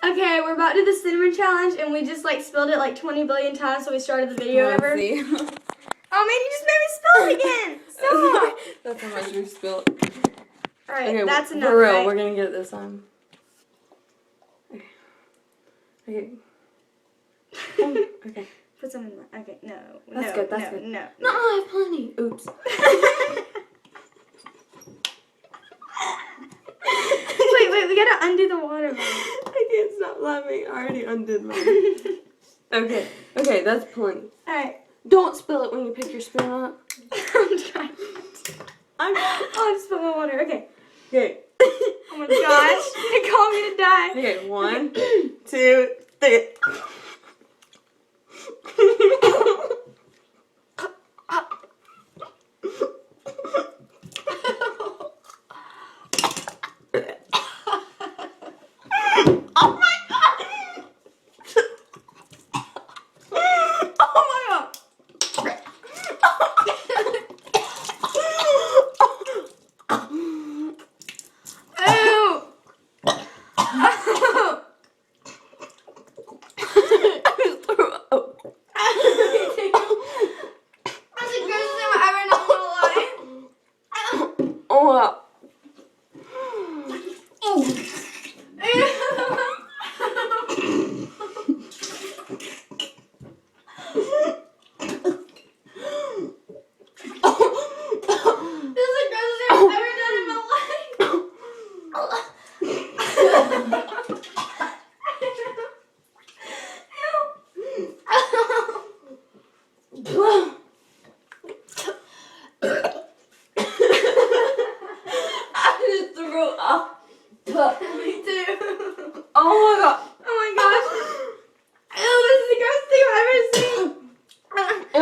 Okay, we're about to do the cinnamon challenge, and we just like spilled it like 20 billion times, so we started the video Let's over. see. Oh man, you just made me spill it again. Stop. That's how much we spilled. All right, Okay, that's enough. for real, right? we're gonna get it this time. Okay. Okay. Put some in my. Okay, no. That's no, good. That's no, good. No. No, I have plenty. Oops. Wait, we gotta undo the watermelon. I can't stop laughing. I already undid mine. Okay, that's plenty. Alright. Don't spill it when you pick your spoon up. I'm trying. Oh, I just spilled my water. Okay. Okay. Oh my gosh. They call me to die. Okay, 1, 2, 3.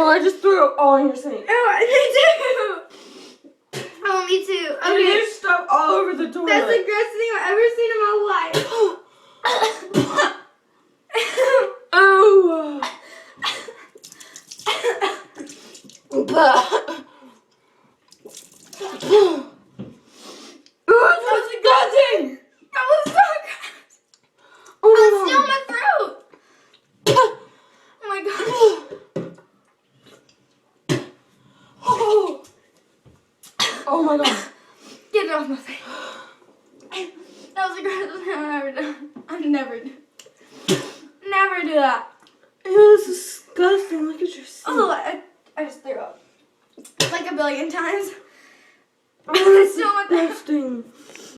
I just threw it all in your sink. Oh, me too. Oh, me too. And Okay. there's stuff all over the toilet. That's the grossest thing I've ever seen in my life. Oh. That was disgusting. That was so gross. Oh It's still in my throat. Oh my gosh. Oh my god. Get it off my face. That was the grossest thing I've ever done. I've never do that. Ew, that's disgusting. Look at your sink. Oh, I just threw up. Like a billion times. Oh, that's It's still in my throat. disgusting.